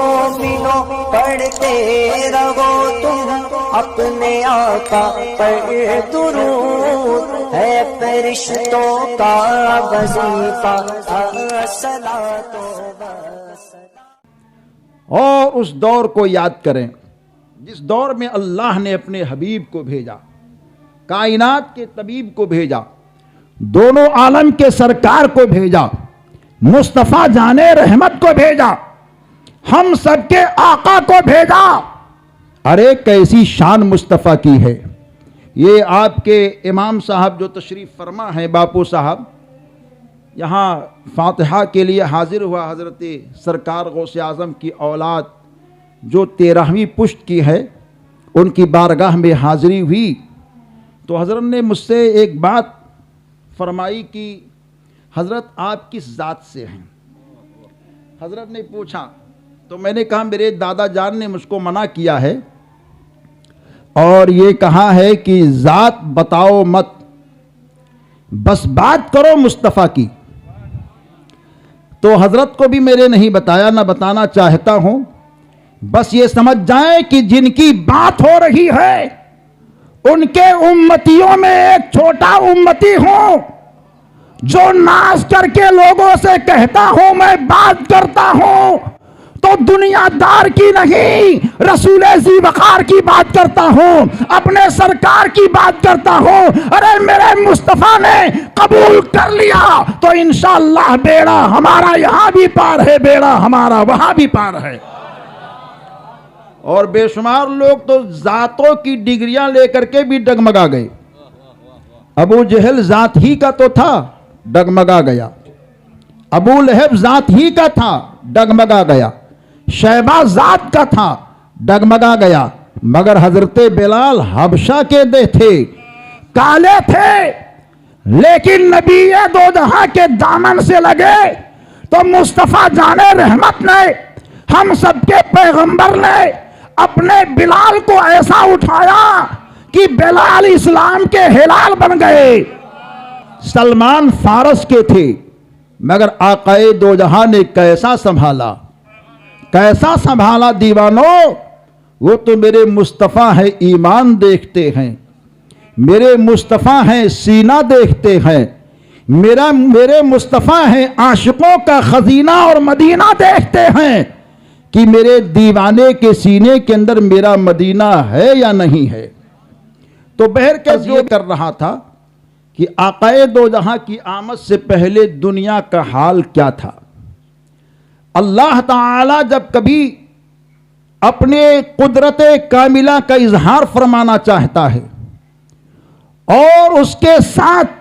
मोमिनो पढ़ते रहो तुम अपने आका पर दुरूद है फरिश्तों का वजीफा सलातो वसलाम। और उस दौर को याद करें जिस दौर में अल्लाह ने अपने हबीब को भेजा, कायनात के तबीब को भेजा, दोनों आलम के सरकार को भेजा, मुस्तफ़ा जाने रहमत को भेजा, हम सबके आका को भेजा। अरे कैसी शान मुस्तफ़ा की है। ये आपके इमाम साहब जो तशरीफ़ फरमा है, बापू साहब, यहाँ फातिहा के लिए हाजिर हुआ हज़रत सरकार गौसे आज़म की औलाद जो 13वीं पुश्त की है, उनकी बारगाह में हाज़िरी हुई तो हज़रत ने मुझसे एक बात फरमाई कि हज़रत आप किस ज़ात से हैं। हज़रत ने पूछा तो मैंने कहा मेरे दादा जान ने मुझको मना किया है और ये कहा है कि ज़ात बताओ मत, बस बात करो मुस्तफ़ा की। तो हज़रत को भी मेरे नहीं बताया, ना बताना चाहता हूँ। बस ये समझ जाएं कि जिनकी बात हो रही है उनके उम्मतियों में एक छोटा उम्मती हूं जो नाज करके लोगों से कहता हूं मैं बात करता हूं तो दुनियादार की नहीं, रसूल ज़ी वक़ार की बात करता हूं, अपने सरकार की बात करता हूं। अरे मेरे मुस्तफ़ा ने कबूल कर लिया तो इंशाअल्लाह बेड़ा हमारा यहां भी पार है, बेड़ा हमारा वहां भी पार है। और बेशुमार लोग तो जातों की डिग्रियां लेकर के भी डगमगा गए। अबू जहल जात ही का तो था, डगमगा गया। अबू लहब जात ही का था, डगमगा गया। शैबा जात का था, डगमगा गया। मगर हजरत बिलाल हबशा के दे थे, काले थे, लेकिन नबी दो जहां के दामन से लगे तो मुस्तफ़ा जाने रहमत ने, हम सबके पैगंबर ने अपने बिलाल को ऐसा उठाया कि बिलाल इस्लाम के हिलाल बन गए। सलमान फारस के थे, मगर आकाए दो जहां ने कैसा संभाला, कैसा संभाला दीवानों। वो तो मेरे मुस्तफ़ा है ईमान देखते हैं, मेरे मुस्तफ़ा हैं सीना देखते हैं, मेरे मुस्तफ़ा हैं आशिकों का खजीना और मदीना देखते हैं कि मेरे दीवाने के सीने के अंदर मेरा मदीना है या नहीं है। तो बहर के ये कर रहा था कि आकाए दो जहां की आमद से पहले दुनिया का हाल क्या था। अल्लाह ताला जब कभी अपने कुदरत कामिला का इजहार फरमाना चाहता है और उसके साथ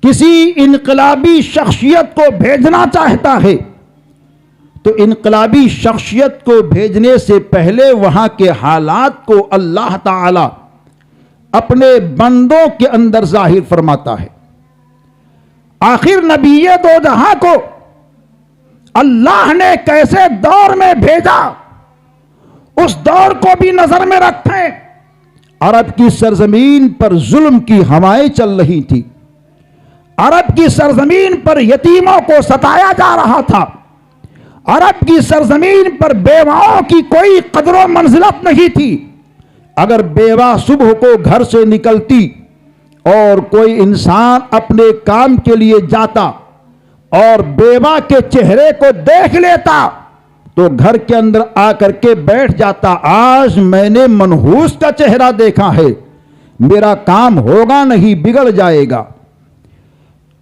किसी इनकलाबी शख्सियत को भेजना चाहता है तो इनकलाबी शख्सियत को भेजने से पहले वहां के हालात को अल्लाह ताला अपने बंदों के अंदर जाहिर फरमाता है। आखिर नबी दो जहां को अल्लाह ने कैसे दौर में भेजा, उस दौर को भी नजर में रखें। अरब की सरजमीन पर जुल्म की हवाएं चल रही थी, अरब की सरजमीन पर यतीमों को सताया जा रहा था, अरब की सरजमीन पर बेवाओं की कोई कदर मंजिलत नहीं थी। अगर बेवा सुबह को घर से निकलती और कोई इंसान अपने काम के लिए जाता और बेवा के चेहरे को देख लेता तो घर के अंदर आकर के बैठ जाता, आज मैंने मनहूस का चेहरा देखा है, मेरा काम होगा नहीं, बिगड़ जाएगा।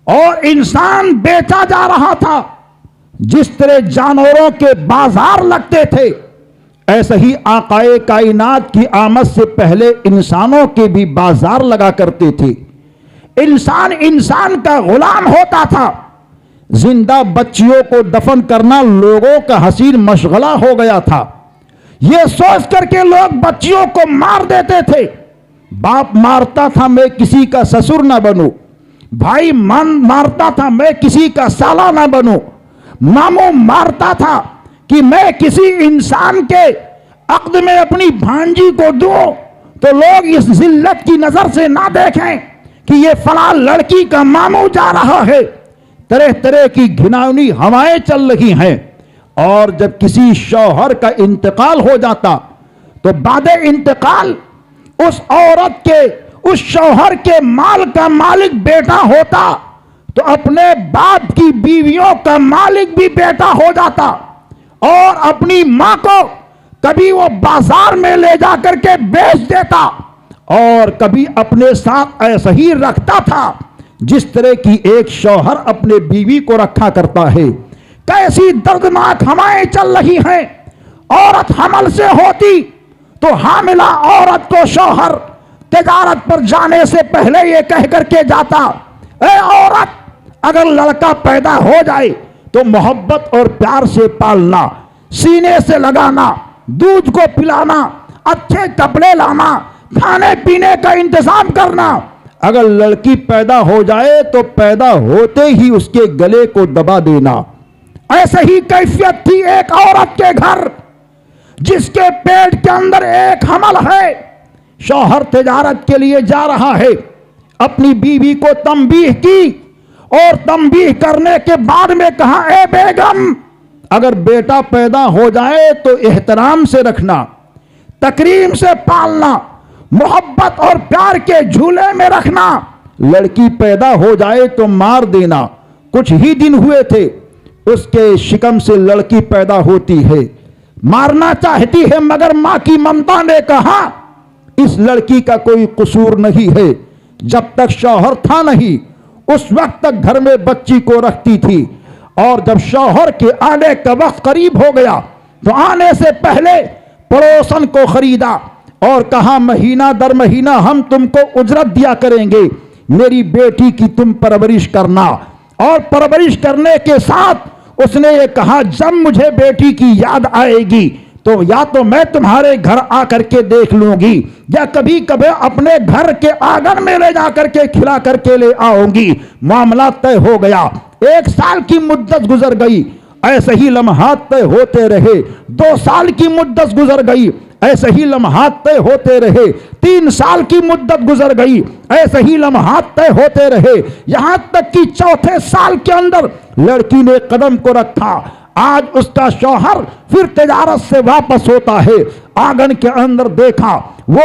और इंसान बेचा जा रहा था। जिस तरह जानवरों के बाजार लगते थे, ऐसे ही आकाए कायनात की आमद से पहले इंसानों के भी बाजार लगा करते थे। इंसान इंसान का गुलाम होता था। जिंदा बच्चियों को दफन करना लोगों का हसीन मशगला हो गया था। यह सोच करके लोग बच्चियों को मार देते थे। बाप मारता था मैं किसी का ससुर ना बनूं, भाई मारता था मैं किसी का साला ना बनूं, मामू मारता था कि मैं किसी इंसान के अक्द में अपनी भांजी को दूं तो लोग इस जिल्लत की नजर से ना देखें कि ये फला लड़की का मामू जा रहा है। तरह तरह की घिनौनी हवाएं चल रही हैं। और जब किसी शौहर का इंतकाल हो जाता तो बाद इंतकाल उस औरत के, उस शौहर के माल का मालिक बेटा होता, तो अपने बाप की बीवियों का मालिक भी बेटा हो जाता। और अपनी मां को कभी वो बाजार में ले जाकर के बेच देता और कभी अपने साथ ऐसा ही रखता था जिस तरह की एक शौहर अपने बीवी को रखा करता है। कैसी दर्दनाक हवाएं चल रही हैं। औरत हमल से होती तो हामिला औरत को शौहर तिजारत पर जाने से पहले ये कह करके जाता, ए औरत, अगर लड़का पैदा हो जाए तो मोहब्बत और प्यार से पालना, सीने से लगाना, दूध को पिलाना, अच्छे कपड़े लाना, खाने पीने का इंतजाम करना। अगर लड़की पैदा हो जाए तो पैदा होते ही उसके गले को दबा देना। ऐसे ही कैफियत थी एक औरत के घर जिसके पेट के अंदर एक हमल है। शौहर तिजारत के लिए जा रहा है, अपनी बीवी को तंबीह की और तंबीह करने के बाद में कहा, ए बेगम, अगर बेटा पैदा हो जाए तो एहतराम से रखना, तकरीम से पालना, मोहब्बत और प्यार के झूले में रखना। लड़की पैदा हो जाए तो मार देना। कुछ ही दिन हुए थे उसके शिकम से लड़की पैदा होती है, मारना चाहती है, मगर मां की ममता ने कहा इस लड़की का कोई कसूर नहीं है। जब तक शौहर था नहीं उस वक्त तक घर में बच्ची को रखती थी, और जब शौहर के आने का वक्त करीब हो गया तो आने से पहले पड़ोसन को खरीदा और कहा, महीना दर महीना हम तुमको उजरत दिया करेंगे, मेरी बेटी की तुम परवरिश करना। और परवरिश करने के साथ उसने ये कहा, जब मुझे बेटी की याद आएगी तो या तो मैं तुम्हारे घर आकर के देख लूंगी या कभी कभी अपने घर के आंगन में ले जाकर के खिला करके ले आऊंगी। मामला तय हो गया। 1 साल की मुद्दत गुजर गई, ऐसे ही लम्हात तय होते रहे। 2 साल की मुद्दत गुजर गई, ऐसे ही लम्हात तय होते रहे। 3 साल की मुद्दत गुजर गई, ऐसे ही लम्हात तय होते रहे। यहां तक कि 4थे साल के अंदर लड़की ने कदम को रखा। आज उसका शौहर फिर तिजारत से वापस होता है। आंगन के अंदर देखा, वो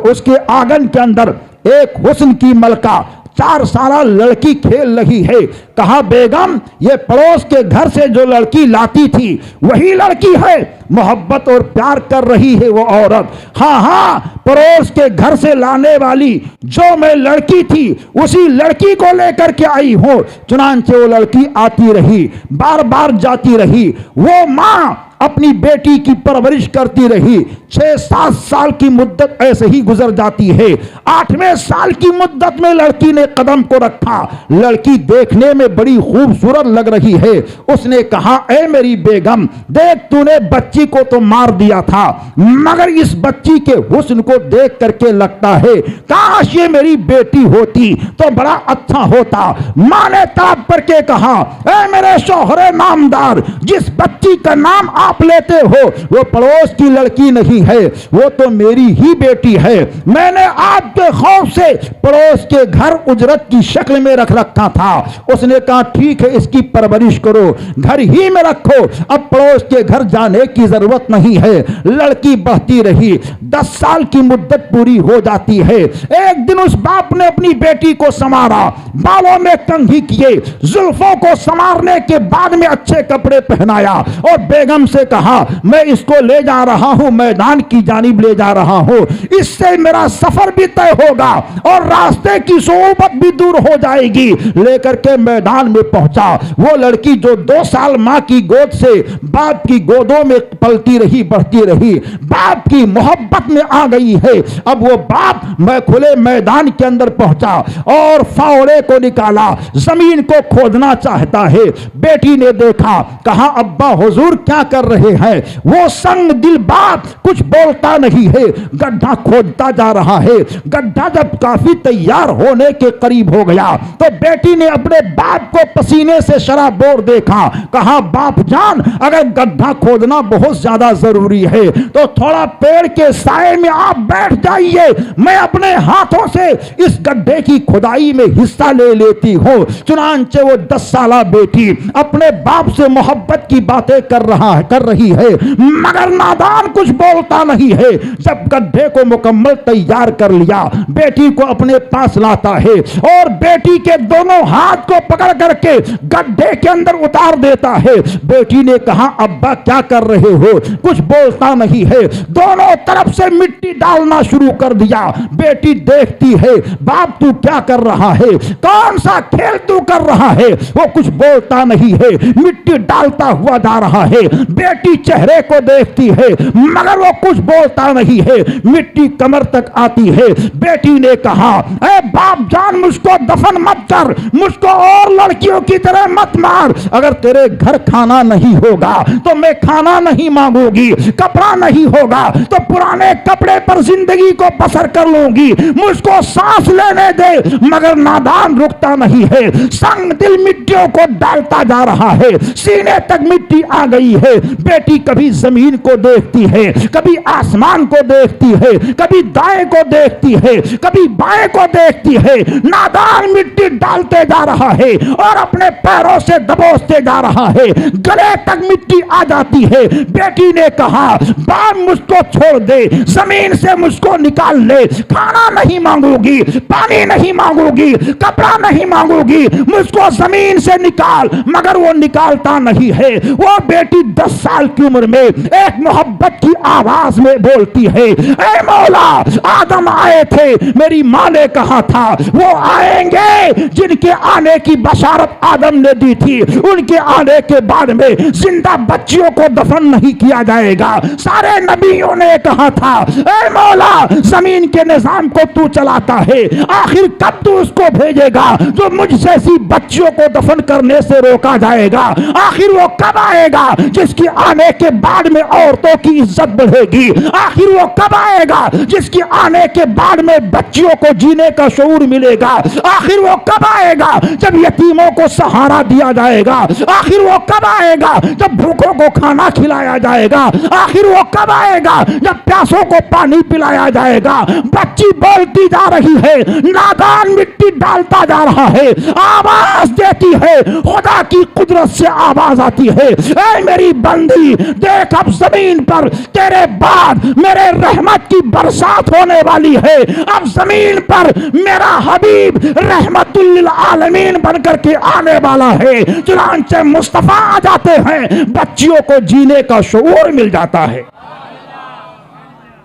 उसके आंगन के अंदर एक हुस्न की मलका 4 साल लड़की खेल रही है। कहा, बेगम, ये पड़ोस के घर से जो लड़की लाती थी वही लड़की है। मोहब्बत और प्यार कर रही है वो औरत। हाँ हाँ, पड़ोस के घर से लाने वाली जो मैं लड़की थी उसी लड़की को लेकर के आई हूं। चुनांचे वो लड़की आती रही, बार बार जाती रही। वो मां अपनी बेटी की परवरिश करती रही। 6-7 साल की मुद्दत ऐसे ही गुजर जाती है। 8वें साल की मुद्दत में लड़की ने कदम को रखा। लड़की देखने में बड़ी खूबसूरत लग रही है। उसने कहा, ए मेरी बेगम, देख, तूने बच्ची को तो मार दिया था, मगर इस बच्ची के हुस्न को देख करके लगता है काश ये मेरी बेटी होती तो बड़ा अच्छा होता। मां ने ताप करके कहा, ए मेरे शौहरे नामदार, जिस बच्ची का नाम आप लेते हो वो पड़ोस की लड़की नहीं है, वो तो मेरी ही बेटी है। मैंने आपके खौफ से पड़ोस के घर उजरत की शक्ल में रख रखा था। उसने कहा, ठीक है, इसकी परवरिश करो, घर ही में रखो, अब पड़ोस के घर जाने की जरूरत नहीं है। लड़की बढ़ती रही। 10 साल की मुद्दत पूरी हो जाती है। एक दिन उस बाप ने अपनी बेटी को संवारा, बालों में कंघी किए, जुल्फों को संवारने के बाद में अच्छे कपड़े पहनाया और बेगम से कहा, मैं इसको ले जा रहा हूं, मैदान की जानिब ले जा रहा हूं, इससे मेरा सफर भी तय होगा और रास्ते की सोबत भी दूर हो जाएगी। लेकर के मैदान में पहुंचा। वो लड़की जो 2 साल मां की गोद से बाप की गोदों में पलती रही, बढ़ती रही, बाप की मोहब्बत में आ गई है। अब वो बाप मैं खुले मैदान के अंदर पहुंचा और फावड़े को निकाला, जमीन को खोदना चाहता है। बेटी ने देखा, कहा, अब्बा हुजूर क्या कर रहे हैं। वो संग दिल बाप कुछ बोलता नहीं है, गड्ढा खोदता जा रहा है। गड्ढा जब काफी तैयार होने के करीब हो गया तो बेटी ने अपने बाप को पसीने से शराबोर देखा। कहा, बाप जान, अगर गड्ढा खोदना बहुत ज्यादा जरूरी है तो थोड़ा पेड़ के साए में आप बैठ जाइए, मैं अपने हाथों से इस गड्ढे की खुदाई में हिस्सा ले लेती हूं। चुनांचे वो 10 साला बेटी अपने बाप से मोहब्बत की बातें कर रही है, मगर नादान कुछ बोलता नहीं है। जब गड्ढे को मुकम्मल तैयार कर लिया, बेटी को अपने पास लाता है और बेटी के दोनों हाथ को पकड़ करके गड्ढे के अंदर उतार देता है। बेटी ने कहा, अब्बा क्या कर रहे हो? कुछ बोलता नहीं है। दोनों तरफ से मिट्टी डालना शुरू कर दिया। बेटी देखती है, बाप तू क्या कर रहा है? कौन सा खेल तू कर रहा है? वो कुछ बोलता नहीं है, मिट्टी डालता हुआ जा रहा है। बेटी चेहरे को देखती है मगर वो कुछ बोलता नहीं है। मिट्टी कमर तक आती है। बेटी ने कहा, ए बाप जान, मुझको दफन मत कर, मुझको और लड़कियों की तरह मत मार। अगर तेरे घर खाना नहीं होगा तो मैं खाना नहीं मांगूंगी, कपड़ा नहीं होगा तो पुराने कपड़े पर जिंदगी को बसर कर लूंगी, मुझको सांस लेने दे। मगर नादान रुकता नहीं है, संग दिल मिट्टियों को डालता जा रहा है। सीने तक मिट्टी आ गई है। बेटी कभी जमीन को देखती है, कभी आसमान को देखती है, कभी दाएं को देखती है, कभी बाएं को देखती है। नादान मिट्टी डालते जा रहा है और अपने पैरों से दबोचते जा रहा है। गले तक मिट्टी आ जाती है। बेटी ने कहा, बाप मुझको छोड़ दे, जमीन से मुझको निकाल ले, खाना नहीं मांगूंगी, पानी नहीं मांगूंगी, कपड़ा नहीं मांगूंगी, मुझको जमीन से निकाल। मगर वो निकालता नहीं है। वो बेटी 10 साल की उम्र में एक मोहब्बत की आवाज में बोलती है, ऐ मौला, आदम आए थे, मेरी माँ ने कहा था वो आएंगे जिनके आने की बशारत आदम ने दी थी, उनके आने के बाद में जिंदा बच्चियों को दफन नहीं किया जाएगा। सारे नबियों ने कहा था, ऐ मौला, जमीन के निजाम को तू चलाता है, आखिर कब तू उसको भेजेगा जो मुझ जैसी बच्चियों को दफन करने से रोका जाएगा? आखिर वो कब आएगा जिसकी आने के बाद में औरतों की इज्जत बढ़ेगी? आखिर वो कब आएगा जिसकी आने के बाद में बच्चियों को जीने का शऊर मिलेगा? आखिर वो कब आएगा जब यतीमों को सहारा दिया जाएगा? आखिर वो कब आएगा जब भूखों को खाना खिलाया जाएगा? आखिर वो कब आएगा जब प्यासों को पानी पिलाया जाएगा? बच्ची बोलती जा रही है, नादान मिट्टी डालता जा रहा है, आवाज देती है, खुदा की कुदरत से आवाज आती है, ऐ मेरी बंदी, देख अब जमीन पर तेरे बाद मेरे रहमत की बरसात होने वाली है। अब जमीन पर मेरा हबीब रहमतुल लिल आलमीन बनकर के आने वाला है। चुनांचे मुस्तफा आ जाते हैं, बच्चियों को जीने का शऊर मिल जाता है।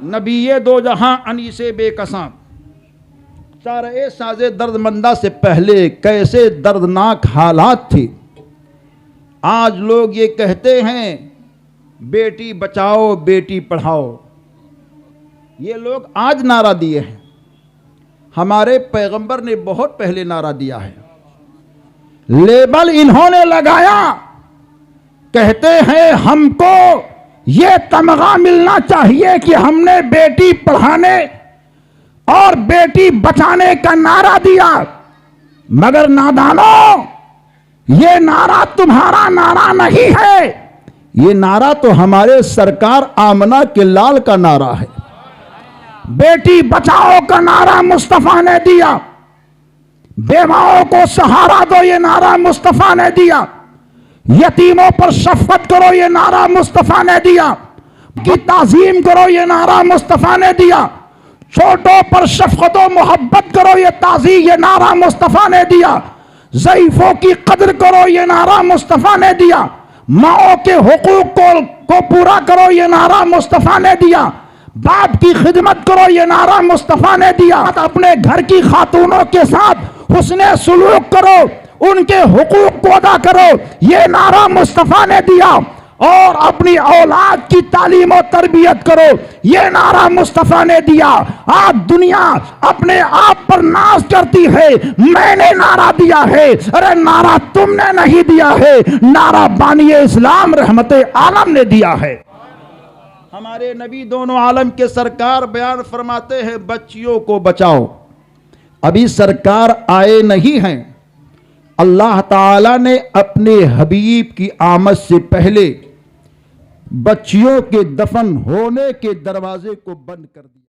नबीए दो जहां अनीसे बेकसां, सारे साजे दर्दमंदा से पहले कैसे दर्दनाक हालात थे। आज लोग ये कहते हैं बेटी बचाओ बेटी पढ़ाओ, ये लोग आज नारा दिए हैं, हमारे पैगंबर ने बहुत पहले नारा दिया है। लेबल इन्होंने लगाया, कहते हैं हमको ये तमगा मिलना चाहिए कि हमने बेटी पढ़ाने और बेटी बचाने का नारा दिया। मगर नादानों, ये नारा तुम्हारा नारा नहीं है, ये नारा तो हमारे सरकार आमना के लाल का नारा है। बेटी बचाओ का नारा मुस्तफा ने दिया, बेवाओं को सहारा दो ये नारा मुस्तफा ने दिया, यतीमों पर शफकत करो ये नारा मुस्तफा ने दिया, की ताजीम करो ये नारा मुस्तफा ने दिया, छोटों पर शफकत और मोहब्बत करो ये ताजीम ये नारा मुस्तफा ने दिया, ज़ईफों की कदर करो ये नारा मुस्तफा ने दिया, माओ के हुकूक को पूरा करो ये नारा मुस्तफा ने दिया, बाप की खिदमत करो ये नारा मुस्तफा ने दिया, अपने घर की खातूनों के साथ हुस्ने सुलूक करो, उनके हुकूक को अदा करो ये नारा मुस्तफा ने दिया। और अपनी औलाद की तालीम और तरबियत करो। ये नारा मुस्तफा ने दिया। आज दुनिया अपने आप पर नाज करती है, मैंने नारा दिया है। अरे नारा तुमने नहीं दिया है, नारा बानिए इस्लाम रहमते आलम ने दिया है। हमारे नबी दोनों आलम के सरकार बयान फरमाते हैं, बच्चियों को बचाओ। अभी सरकार आए नहीं हैं, अल्लाह ताला ने अपने हबीब की आमद से पहले बच्चियों के दफन होने के दरवाजे को बंद कर दिया।